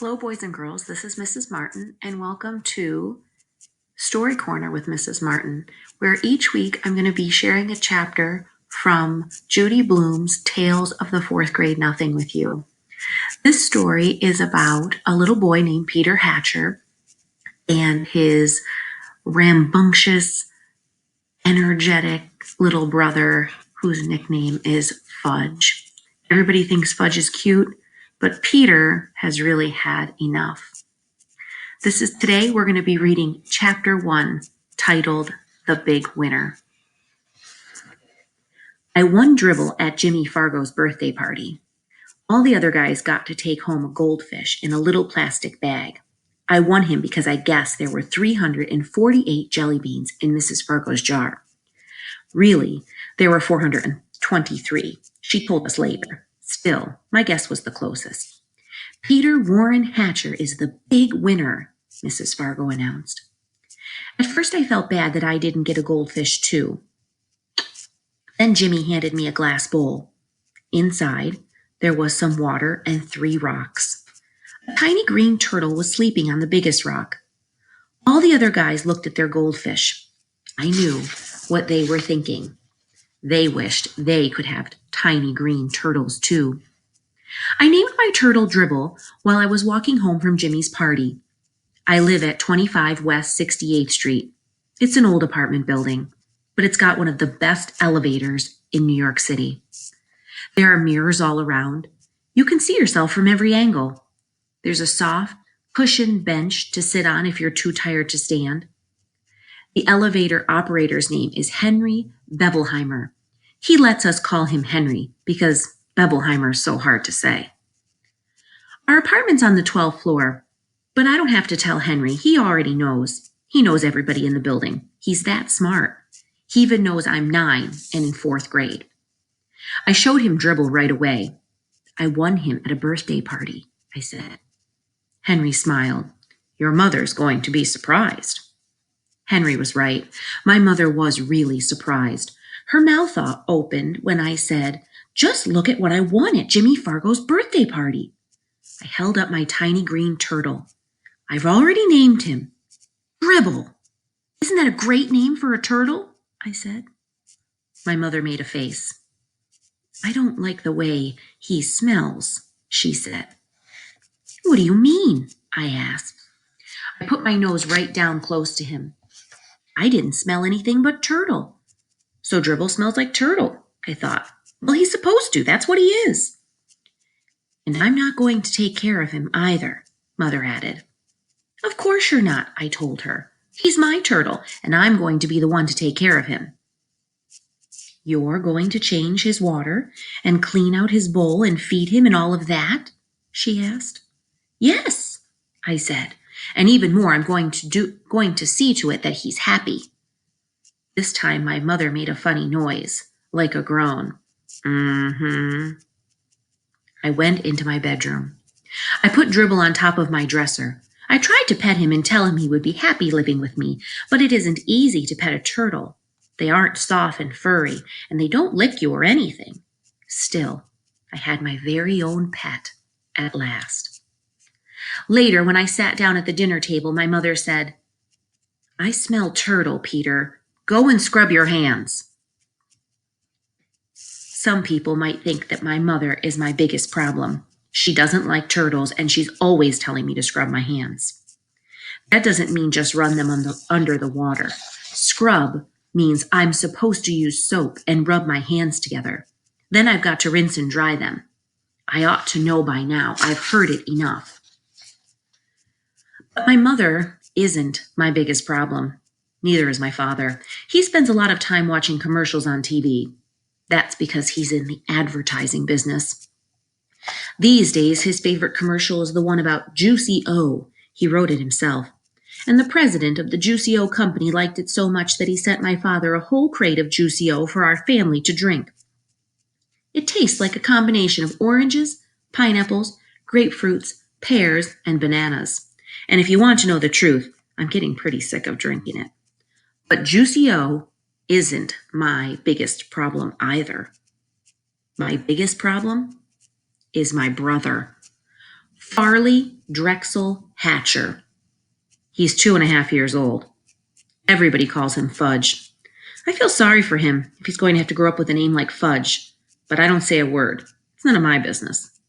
Hello, boys and girls. This is Mrs. Martin, and welcome to Story Corner with Mrs. Martin, where each week I'm going to be sharing a chapter from Judy Blume's Tales of the Fourth Grade Nothing with you. This story is about a little boy named Peter Hatcher and his rambunctious, energetic little brother whose nickname is Fudge. Everybody thinks Fudge is cute, but Peter has really had enough. Today we're going to be reading chapter 1, titled The Big Winner. I won dribble at Jimmy Fargo's birthday party. All the other guys got to take home a goldfish in a little plastic bag. I won him because I guessed there were 348 jelly beans in Mrs. Fargo's jar. Really, there were 423. She told us later. Still, my guess was the closest. Peter Warren Hatcher is the big winner, Mrs. Fargo announced. At first I felt bad that I didn't get a goldfish too. Then Jimmy handed me a glass bowl. Inside, there was some water and 3 rocks. A tiny green turtle was sleeping on the biggest rock. All the other guys looked at their goldfish. I knew what they were thinking. They wished they could have tiny green turtles too. I named my turtle Dribble while I was walking home from Jimmy's party. I live at 25 West 68th Street. It's an old apartment building, but it's got one of the best elevators in New York City. There are mirrors all around. You can see yourself from every angle. There's a soft, cushioned bench to sit on if you're too tired to stand. The elevator operator's name is Henry Bevelheimer. He lets us call him Henry because Bevelheimer is so hard to say. Our apartment's on the 12th floor, but I don't have to tell Henry. He already knows. He knows everybody in the building. He's that smart. He even knows I'm 9 and in 4th grade. I showed him Dribble right away. I won him at a birthday party, I said. Henry smiled. Your mother's going to be surprised. Henry was right. My mother was really surprised. Her mouth opened when I said, just look at what I won at Jimmy Fargo's birthday party. I held up my tiny green turtle. I've already named him. Dribble. Isn't that a great name for a turtle? I said. My mother made a face. I don't like the way he smells, she said. What do you mean? I asked. I put my nose right down close to him. I didn't smell anything but turtle. So Dribble smells like turtle, I thought. Well, he's supposed to. That's what he is. And I'm not going to take care of him either, Mother added. Of course you're not, I told her. He's my turtle, and I'm going to be the one to take care of him. You're going to change his water and clean out his bowl and feed him and all of that? She asked. Yes, I said. And even more, I'm going to see to it that he's happy. This time my mother made a funny noise, like a groan. I went into my bedroom. I put Dribble on top of my dresser. I tried to pet him and tell him he would be happy living with me, but it isn't easy to pet a turtle. They aren't soft and furry, and they don't lick you or anything. Still, I had my very own pet at last. Later, when I sat down at the dinner table, my mother said, I smell turtle, Peter. Go and scrub your hands. Some people might think that my mother is my biggest problem. She doesn't like turtles, and she's always telling me to scrub my hands. That doesn't mean just run them under the water. Scrub means I'm supposed to use soap and rub my hands together. Then I've got to rinse and dry them. I ought to know by now. I've heard it enough. But my mother isn't my biggest problem. Neither is my father. He spends a lot of time watching commercials on TV. That's because he's in the advertising business. These days, his favorite commercial is the one about Juicy O. He wrote it himself. And the president of the Juicy O company liked it so much that he sent my father a whole crate of Juicy O for our family to drink. It tastes like a combination of oranges, pineapples, grapefruits, pears, and bananas. And if you want to know the truth, I'm getting pretty sick of drinking it. But Juicy O isn't my biggest problem either. My biggest problem is my brother. Farley Drexel Hatcher. He's 2.5 years old. Everybody calls him Fudge. I feel sorry for him if he's going to have to grow up with a name like Fudge, but I don't say a word. It's none of my business.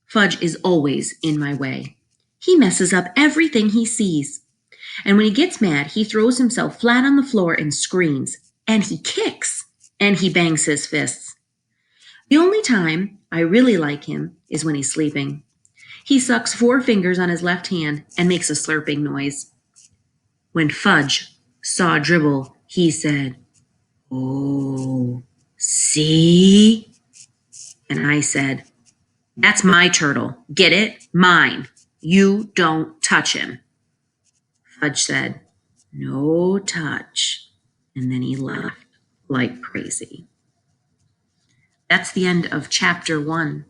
Fudge is always in my way. He messes up everything he sees. And when he gets mad, he throws himself flat on the floor and screams. And he kicks. And he bangs his fists. The only time I really like him is when he's sleeping. He sucks 4 fingers on his left hand and makes a slurping noise. When Fudge saw Dribble, he said, "Oh, see?" And I said, "That's my turtle. Get it? Mine. You don't touch him." Fudge said, "No touch." And then he laughed like crazy. That's the end of chapter 1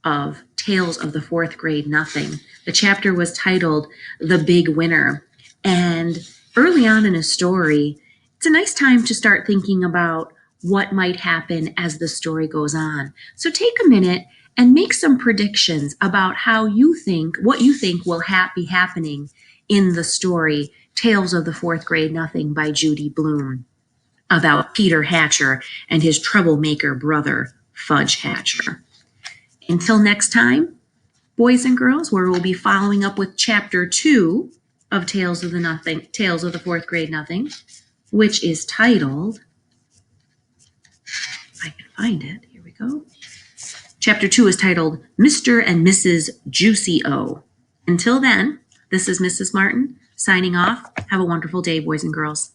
of Tales of the Fourth Grade Nothing. The chapter was titled The Big Winner. And early on in a story, it's a nice time to start thinking about what might happen as the story goes on. So take a minute and make some predictions about how you think, what you think will be happening in the story Tales of the Fourth Grade Nothing by Judy Blume, about Peter Hatcher and his troublemaker brother, Fudge Hatcher. Until next time, boys and girls, where we'll be following up with chapter 2 of Tales of the Fourth Grade Nothing, which is titled, if I can find it, here we go. Chapter 2 is titled Mr. and Mrs. Juicy O. Until then, this is Mrs. Martin signing off. Have a wonderful day, boys and girls.